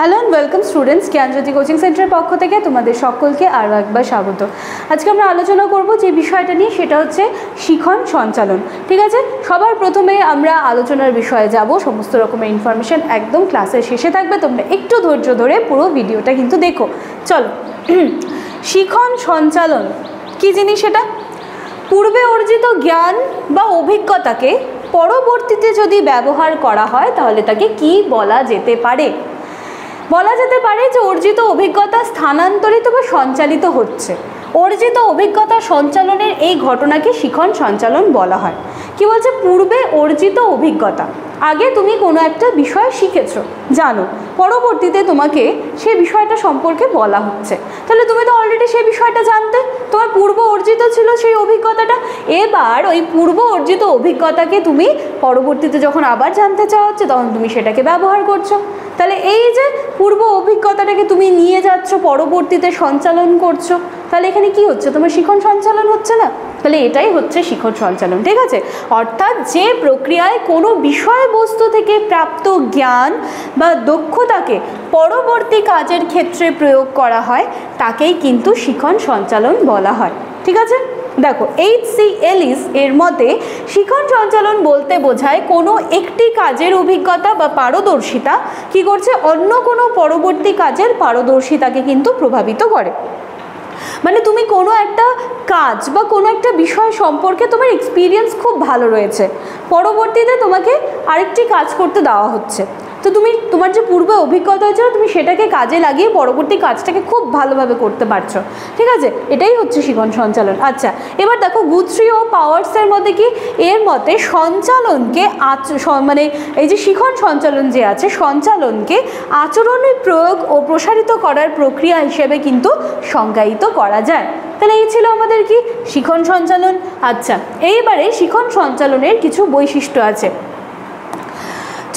Hello and welcome students, Gyanjyoti coaching সেন্টারের পক্ষ থেকে তোমাদের সকলকে আরও একবার স্বাগত। আজকে আমরা আলোচনা করব যে বিষয়টা নিয়ে, সেটা হচ্ছে শিখন সঞ্চালন। ঠিক আছে, সবার প্রথমে আমরা আলোচনার বিষয়ে যাব। সমস্ত রকমের ইনফরমেশন একদম ক্লাসের শেষে থাকবে, তোমরা একটু ধৈর্য ধরে পুরো ভিডিওটা কিন্তু দেখো। চলো, শিখন সঞ্চালন কী জিনিস? এটা পূর্বে অর্জিত জ্ঞান বা অভিজ্ঞতাকে পরবর্তীতে যদি ব্যবহার করা হয় তাহলে তাকে কি বলা যেতে পারে? বলা যেতে পারে যে অর্জিত অভিজ্ঞতা স্থানান্তরিত বা সঞ্চালিত হচ্ছে। অর্জিত অভিজ্ঞতা সঞ্চালনের এই ঘটনাকে শিখন সঞ্চালন বলা হয়। কি বলছে? পূর্বে অর্জিত অভিজ্ঞতা, আগে তুমি কোনো একটা বিষয় শিখেছো, জানো, পরবর্তীতে তোমাকে সেই বিষয়টা সম্পর্কে বলা হচ্ছে। তাহলে তুমি তো অলরেডি সেই বিষয়টা জানতে, তোমার পূর্ব অর্জিত ছিল সেই অভিজ্ঞতাটা। এবার ওই পূর্ব অর্জিত অভিজ্ঞতাকে তুমি পরবর্তীতে যখন আবার জানতে চাওয়া হচ্ছে তখন তুমি সেটাকে ব্যবহার করছো। তাহলে এই যে পূর্ব অভিজ্ঞতাটাকে তুমি নিয়ে যাচ্ছ, পরবর্তীতে সঞ্চালন করছো, তাহলে এখানে কি হচ্ছে? তোমার শিখন সঞ্চালন হচ্ছে না? তাহলে এটাই হচ্ছে শিখন সঞ্চালন। ঠিক আছে, অর্থাৎ যে প্রক্রিয়ায় কোনো বিষয়বস্তু থেকে প্রাপ্ত জ্ঞান বা দক্ষতাকে পরবর্তী কাজের ক্ষেত্রে প্রয়োগ করা হয় তাকেই কিন্তু শিখন সঞ্চালন বলা হয়। ঠিক আছে, দেখো H.C. এলিস এর মতে শিখন সঞ্চালন বলতে বোঝায় কোনো একটি কাজের অভিজ্ঞতা বা পারদর্শিতা কি করছে, অন্য কোনো পরবর্তী কাজের পারদর্শিতাকে কিন্তু প্রভাবিত করে। মানে তুমি কোনো একটা কাজ বা কোনো একটা বিষয় সম্পর্কে তোমার এক্সপিরিয়েন্স খুব ভালো রয়েছে, পরবর্তীতে তোমাকে আরেকটি কাজ করতে দেওয়া হচ্ছে, তো তুমি তোমার যে পূর্বে অভিজ্ঞতা হয়েছিল তুমি সেটাকে কাজে লাগিয়ে পরবর্তী কাজটাকে খুব ভালোভাবে করতে পারছো। ঠিক আছে, এটাই হচ্ছে শিখন সঞ্চালন। আচ্ছা, এবার দেখো গুথ্রি ও পাওয়ার্সের মধ্যে কি, এর মতে সঞ্চালনকে মানে এই যে শিখন সঞ্চালন যে আছে, সঞ্চালনকে আচরণের প্রয়োগ ও প্রসারিত করার প্রক্রিয়া হিসেবে কিন্তু সংজ্ঞায়িত করা যায়। তাহলে এই ছিল আমাদের কি শিখন সঞ্চালন। আচ্ছা, এইবারে শিখন সঞ্চালনের কিছু বৈশিষ্ট্য আছে,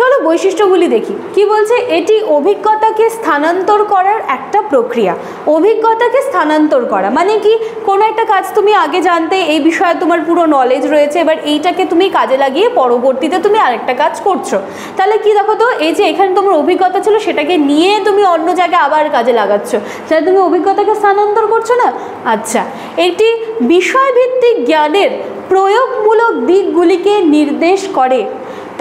চলো বৈশিষ্ট্যগুলি দেখি। কি বলছে? এটি অভিজ্ঞতাকে স্থানান্তর করার একটা প্রক্রিয়া। অভিজ্ঞতাকে স্থানান্তর করা মানে কি, কোনো একটা কাজ তুমি আগে জানতে, এই বিষয়ে তোমার পুরো নলেজ রয়েছে, এবার এইটাকে তুমি কাজে লাগিয়ে পরবর্তীতে তুমি আরেকটা কাজ করছো। তাহলে কি দেখো তো, এই যে এখানে তোমার অভিজ্ঞতা ছিল সেটাকে নিয়ে তুমি অন্য জায়গায় আবার কাজে লাগাচ্ছ, তাহলে তুমি অভিজ্ঞতাকে স্থানান্তর করছো না? আচ্ছা, এটি বিষয়ভিত্তিক জ্ঞানের প্রয়োগমূলক দিকগুলিকে নির্দেশ করে।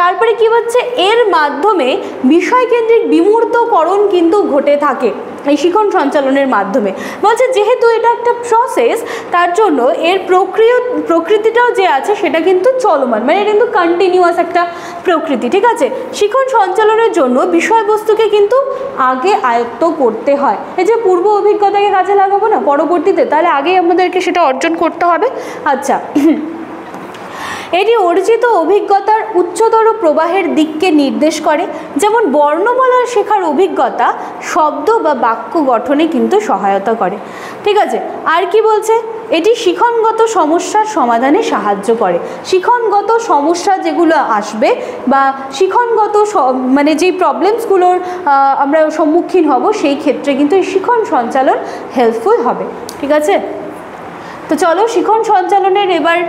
তারপরে কি হচ্ছে, এর মাধ্যমে বিষয়কেন্দ্রিক বিমূর্তকরণ কিন্তু ঘটে থাকে এই শিখন সঞ্চালনের মাধ্যমে। বলছে যেহেতু এটা একটা প্রসেস, তার জন্য এর প্রকৃতিটাও যে আছে সেটা কিন্তু চলমান, মানে এটা কিন্তু কন্টিনিউয়াস একটা প্রকৃতি। ঠিক আছে, শিখন সঞ্চালনের জন্য বিষয়বস্তুকে কিন্তু আগে আয়ত্ত করতে হয়। এই যে পূর্ব অভিজ্ঞতাকে কাজে লাগাবো না পরবর্তীতে, তাহলে আগেই আমাদেরকে সেটা অর্জন করতে হবে। আচ্ছা, এটি অর্জিত অভিজ্ঞতার উচ্চতর প্রবাহের দিককে নির্দেশ করে, যেমন বর্ণমালা শেখার অভিজ্ঞতা শব্দ বা বাক্য গঠনে কিন্তু সহায়তা করে। ঠিক আছে, আর কি বলছে? এটি শিখনগত সমস্যার সমাধানে সাহায্য করে। শিখনগত সমস্যা যেগুলো আসবে বা শিখনগত মানে যেই প্রবলেমসগুলোর আমরা সম্মুখীন হব, সেই ক্ষেত্রে কিন্তু এই শিখন সঞ্চালন হেল্পফুল হবে। ঠিক আছে, তো চলো শিখন সঞ্চালনের এবার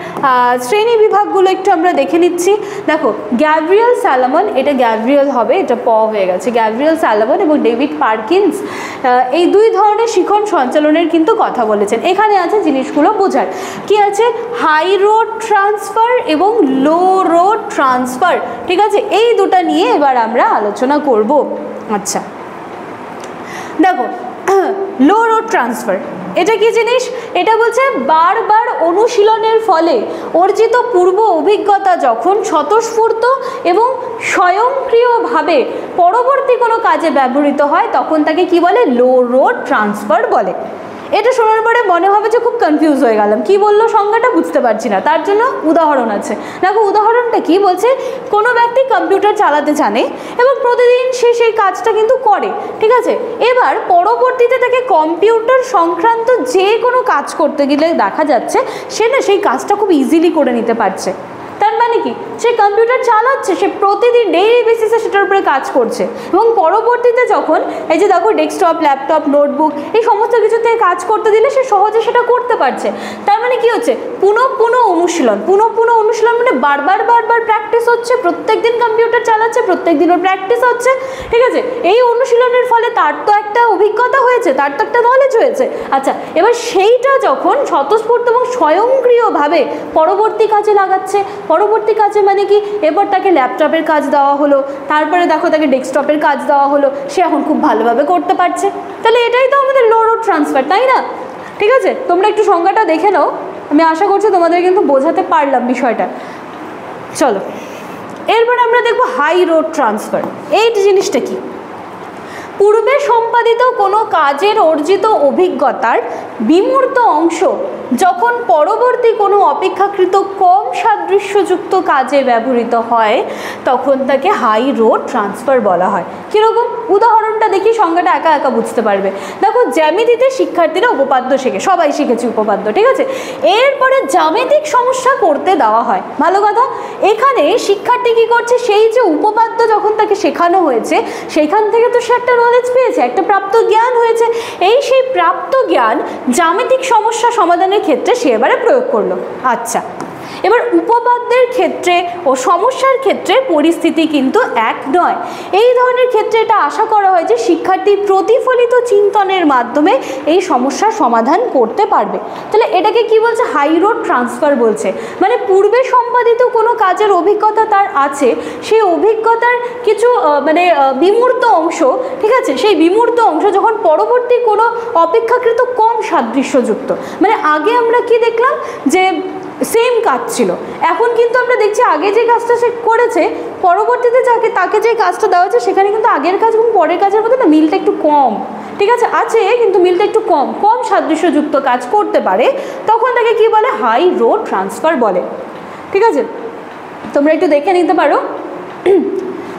শ্রেণী বিভাগগুলো একটু আমরা দেখে নিচ্ছি। দেখো গ্যাব্রিয়েল স্যালমন, এটা গ্যাব্রিয়েল হবে, এটা প হয়ে গেছে, গ্যাব্রিয়েল স্যালমন এবং ডেভিড পারকিন্স এই দুই ধরনের শিখন সঞ্চালনের কিন্তু কথা বলেছেন। এখানে আছে জিনিসগুলো বোঝার, কি আছে, হাই রোড ট্রান্সফার এবং লো রোড ট্রান্সফার। ঠিক আছে, এই দুটা নিয়ে এবার আমরা আলোচনা করব। আচ্ছা দেখো, লো রোড ট্রান্সফার এটা কি জিনিস? এটা বলছে বারবার অনুশীলনের ফলে অর্জিত পূর্ব অভিজ্ঞতা যখন স্বতঃস্ফূর্ত এবং স্বয়ংক্রিয়ভাবে পরবর্তী কোনো কাজে ব্যবহৃত হয় তখন তাকে কি বলে? লো রোড ট্রান্সফার বলে। এটা শোনার পরে মনে হবে যে খুব কনফিউজ হয়ে গেলাম, কি বললো সংজ্ঞাটা বুঝতে পারছি না, তার জন্য উদাহরণ আছে। দেখো উদাহরণটা কি বলছে, কোনো ব্যক্তি কম্পিউটার চালাতে জানে এবং প্রতিদিন সে সেই কাজটা কিন্তু করে। ঠিক আছে, এবার পরবর্তীতে তাকে কম্পিউটার সংক্রান্ত যে কোনো কাজ করতে গেলে দেখা যাচ্ছে সে না সেই কাজটা খুব ইজিলি করে নিতে পারছে। তার মানে কি, সে কম্পিউটার চালাচ্ছে, সে প্রতিদিন ডেইলি বেসিসে সেটার উপরে কাজ করছে এবং পরবর্তীতে যখন এই যে দেখো ডেস্কটপ, ল্যাপটপ, নোটবুক এই সমস্ত কিছুতে কাজ করতে দিলে সে সহজে সেটা করতে পারছে। তার মানে কি হচ্ছে, পুনঃ অনুশীলন, পুনঃ অনুশীলন মানে বারবার প্র্যাকটিস হচ্ছে, প্রত্যেক দিন কম্পিউটার চালাচ্ছে, প্রত্যেক দিন ওর প্র্যাকটিস হচ্ছে, ঠিক আছে। এই অনুশীলনের ফলে তার তো একটা অভিজ্ঞতা হয়েছে, তার তো একটা নলেজ হয়েছে। আচ্ছা, এবার সেইটা যখন স্বতঃস্ফূর্ত এবং স্বয়ংক্রিয়ভাবে পরবর্তী কাজে লাগাচ্ছে, পরবর্তী কাজে মানে কি, এবার তাকে ল্যাপটপের কাজ দেওয়া হলো, তারপরে দেখো তাকে ডেস্কটপের কাজ দেওয়া হলো, সে এখন খুব ভালোভাবে করতে পারছে। তাহলে এটাই তো আমাদের লো রোড ট্রান্সফার, তাই না? ঠিক আছে, তোমরা একটু সংজ্ঞাটা দেখে নাও, আমি আশা করছি তোমাদের কিন্তু বোঝাতে পারলাম বিষয়টা। চলো এরপর আমরা দেখবো হাই রোড ট্রান্সফার। এই জিনিসটা কি? পূর্বে সম্পাদিত কোনো কাজের অর্জিত অভিজ্ঞতার বিমূর্ত অংশ যখন পরবর্তী কোনো অপেক্ষাকৃত কম সাদৃশ্যযুক্ত কাজে ব্যবহৃত হয় তখন তাকে হাই রোড ট্রান্সফার বলা হয়। কীরকম? উদাহরণটা দেখি, সংজ্ঞাটা একা একা বুঝতে পারবে। দেখো, জ্যামিতিতে শিক্ষার্থীরা উপপাদ্য শেখে, সবাই শিখেছি উপপাদ্য, ঠিক আছে। এরপরে জ্যামিতিক সমস্যা করতে দেওয়া হয়, ভালো কথা। এখানে শিক্ষার্থী কী করছে, সেই যে উপপাদ্য যখন তাকে শেখানো হয়েছে সেইখান থেকে তো সে একটা নলেজ পেয়েছে, একটা প্রাপ্ত জ্ঞান হয়েছে। সেই প্রাপ্ত জ্ঞান জ্যামিতিক সমস্যা সমাধানের ক্ষেত্রে সে এবারে প্রয়োগ করলো। আচ্ছা, এবার উপপাদ্যের ক্ষেত্রে ও সমস্যার ক্ষেত্রে পরিস্থিতি কিন্তু এক নয়। এই ধরনের ক্ষেত্রে এটা আশা করা হয় যে শিক্ষার্থী প্রতিফলিত চিন্তনের মাধ্যমে এই সমস্যার সমাধান করতে পারবে। তাহলে এটাকে কি বলছে? হাই রোড ট্রান্সফার বলছে। মানে পূর্বে সম্পাদিত কোনো কাজের অভিজ্ঞতা তার আছে, সেই অভিজ্ঞতার কিছু বিমূর্ত অংশ, ঠিক আছে, সেই বিমূর্ত অংশ যখন পরবর্তী কোনো অপেক্ষাকৃত কম সাদৃশ্যযুক্ত, মানে আগে আমরা কি দেখলাম যে সেম কাজ ছিল, এখন কিন্তু আমরা দেখছি আগে যে কাজটা সে করেছে পরবর্তীতে তাকে যে কাজটা দেওয়া হচ্ছে সেখানে কিন্তু আগের কাজ এবং পরের কাজের মধ্যে না মিলটা একটু কম, ঠিক আছে, আছে কিন্তু মিলটা একটু কম সাদৃশ্যযুক্ত কাজ করতে পারে, তখন তাকে কি বলে? হাই রোড ট্রান্সফার বলে। ঠিক আছে, তোমরা একটু দেখে নিতে পারো,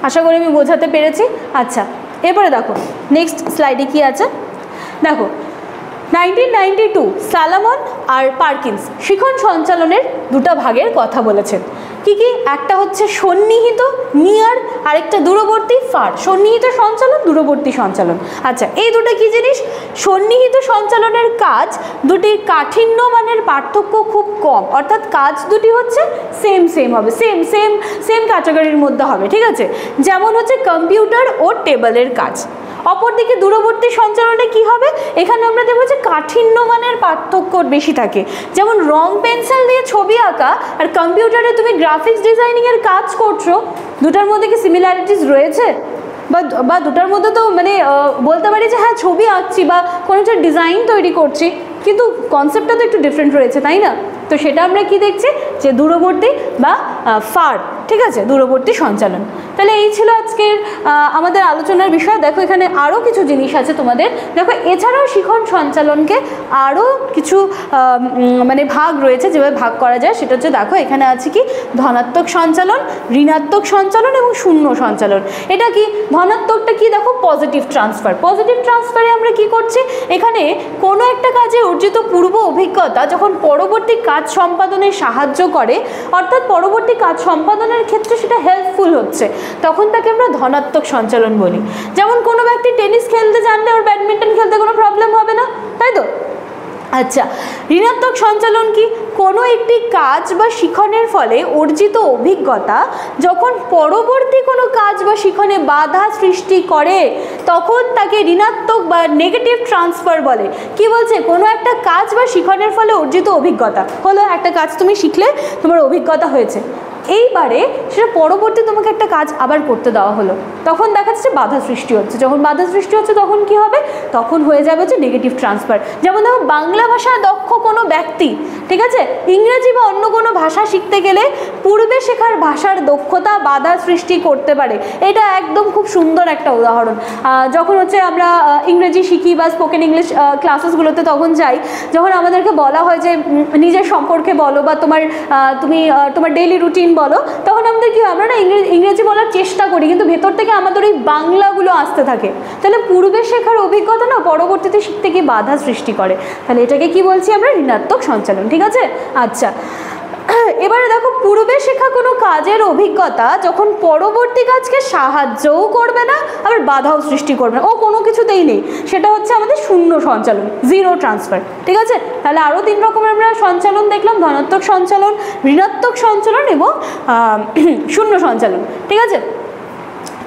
আশা করি আমি বোঝাতে পেরেছি। আচ্ছা, এরপরে দেখো নেক্সট স্লাইডে কি আছে, দেখো 1992 সালামন আর পার্কিন্স শিখন সঞ্চালনের দুটো ভাগের কথা বলেছেন। কি কি? একটা হচ্ছে সন্নিহিত নিয়ার, আরেকটা দূরবর্তী ফার। সন্নিহিত সঞ্চালন, দূরবর্তী সঞ্চালন। আচ্ছা, এই দুটো কি জিনিস? সন্নিহিত সঞ্চালনের কাজ দুটির কাঠিন্য মানের পার্থক্য খুব কম, অর্থাৎ কাজ দুটি হচ্ছে সেম হবে, সেম ক্যাটাগরির মধ্যে হবে, ঠিক আছে। যেমন হচ্ছে কম্পিউটার ও টেবিলের কাজ। অপরদিকে দূরবর্তী সঞ্চালনে কি হবে? এখানে আমরা দেখব যে কাঠিন্য মানের পার্থক্য বেশি থাকে। যেমন রং পেন্সিল দিয়ে ছবি আঁকা আর কম্পিউটারে তুমি গ্রাফিক্স ডিজাইনিংয়ের কাজ করছো, দুটার মধ্যে কি সিমিলারিটিস রয়েছে? বা দুটার মধ্যে তো বলতে পারি যে হ্যাঁ ছবি আঁকছি বা কোনো একটা ডিজাইন তৈরি করছি, কিন্তু কনসেপ্টটা তো একটু ডিফারেন্ট রয়েছে, তাই না? তো সেটা আমরা কি দেখছি যে দূরবর্তী বা ফার, ঠিক আছে, দূরবর্তী সঞ্চালন। তাহলে এই ছিল আজকের আমাদের আলোচনার বিষয়। দেখো এখানে আরও কিছু জিনিস আছে তোমাদের, দেখো এছাড়াও শিখন সঞ্চালনকে আরও কিছু ভাগ রয়েছে, যেভাবে ভাগ করা যায় সেটা হচ্ছে, দেখো এখানে আছে কি ধনাত্মক সঞ্চালন, ঋণাত্মক সঞ্চালন এবং শূন্য সঞ্চালন। এটা কি? ধনাত্মকটা কি? দেখো পজিটিভ ট্রান্সফার। পজিটিভ ট্রান্সফারে আমরা কি করছি? এখানে কোনো একটা কাজে অর্জিত পূর্ব অভিজ্ঞতা যখন পরবর্তী কাজ সম্পাদনে সাহায্য করে, অর্থাৎ পরবর্তী কাজ সম্পাদনের ক্ষেত্রে সেটা হেল্পফুল হচ্ছে, তখন তাকে আমরা ধনাত্মক সঞ্চালন বলি। যেমন কোনো ব্যক্তি টেনিস খেলতে জানলে ওর ব্যাডমিন্টন খেলতে কোনো প্রবলেম হবে না, তাই তো? আচ্ছা, ঋণাত্মক সঞ্চালন কি? কোনো একটি কাজ বা শিখনের ফলে অর্জিত অভিজ্ঞতা যখন পরবর্তী কোনো কাজ বা শিখনে বাধা সৃষ্টি করে তখন তাকে ঋণাত্মক বা নেগেটিভ ট্রান্সফার বলে। কি বলছে? কোনো একটা কাজ বা শিখনের ফলে অর্জিত অভিজ্ঞতা হলো, একটা কাজ তুমি শিখলে, তোমার অভিজ্ঞতা হয়েছে, এইবারে সেটা পরবর্তী তোমাকে একটা কাজ আবার করতে দেওয়া হলো, তখন দেখা যাচ্ছে বাধা সৃষ্টি হচ্ছে। যখন বাধা সৃষ্টি হচ্ছে তখন কি হবে? তখন হয়ে যাবে হচ্ছে নেগেটিভ ট্রান্সফার। যেমন দেখো বাংলা ভাষায় দক্ষ কোনো ব্যক্তি, ঠিক আছে, ইংরেজি বা অন্য কোনো ভাষা শিখতে গেলে পূর্বে শেখার ভাষার দক্ষতা বাধা সৃষ্টি করতে পারে। এটা একদম খুব সুন্দর একটা উদাহরণ। যখন হচ্ছে আমরা ইংরেজি শিখি বা স্পোকেন ইংলিশ ক্লাসেসগুলোতে তখন যাই, যখন আমাদেরকে বলা হয় যে নিজের সম্পর্কে বলো বা তুমি তোমার ডেইলি রুটিন বলো, তখন আমাদের কি, আমরা না ইংরেজি বলার চেষ্টা করি কিন্তু ভেতর থেকে আমাদের ওই বাংলাগুলো আসতে থাকে। তাহলে পূর্বে শেখার অভিজ্ঞতা না পরবর্তীতে শিখতে গিয়ে বাধা সৃষ্টি করে। তাহলে এটাকে কি বলছি আমরা? ঋণাত্মক সঞ্চালন, ঠিক আছে। আচ্ছা, এবারে দেখো, পূর্বে শেখা কোনো কাজের অভিজ্ঞতা যখন পরবর্তী কাজকে সাহায্যও করবে না আবার বাধাও সৃষ্টি করবে না, ও কোনো কিছুতেই নেই, সেটা হচ্ছে আমাদের শূন্য সঞ্চালন, জিরো ট্রান্সফার। ঠিক আছে, তাহলে আরও 3 রকমের আমরা সঞ্চালন দেখলাম, ধনাত্মক সঞ্চালন, ঋণাত্মক সঞ্চালন এবং শূন্য সঞ্চালন। ঠিক আছে,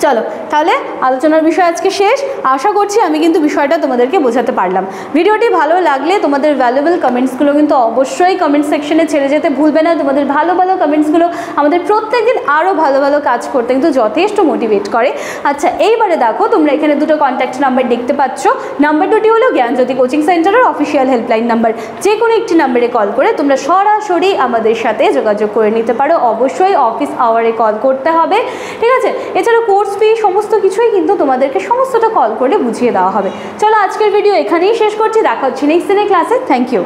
চলো তাহলে আলোচনার বিষয় আজকে শেষ। আশা করছি আমি কিন্তু বিষয়টা তোমাদেরকে বোঝাতে পারলাম। ভিডিওটি ভালো লাগলে তোমাদের ভ্যালুয়েবল কমেন্টসগুলো কিন্তু অবশ্যই কমেন্ট সেকশনে ছেড়ে যেতে ভুলবে না। তোমাদের ভালো ভালো কমেন্টসগুলো আমাদের প্রত্যেক দিন আরও ভালো ভালো কাজ করতে কিন্তু যথেষ্ট মোটিভেট করে। আচ্ছা, এইবারে দেখো, তোমরা এখানে দুটো কন্ট্যাক্ট নাম্বার দেখতে পাচ্ছ। নাম্বার দুটি হলো জ্ঞানজ্যোতি কোচিং সেন্টারের অফিসিয়াল হেল্পলাইন নাম্বার। যে কোনো একটি নাম্বারে কল করে তোমরা সরাসরি আমাদের সাথে যোগাযোগ করে নিতে পারো। অবশ্যই অফিস আওয়ারে কল করতে হবে। ঠিক আছে, এছাড়া কোর্স ফি সমস্ত কিছুই কিন্তু তোমাদেরকে সমস্তটা কল করে বুঝিয়ে দেওয়া হবে। চলো আজকের ভিডিও এখানেই শেষ করছি, দেখা হচ্ছে নেক্সট দিনের ক্লাসে। Thank you.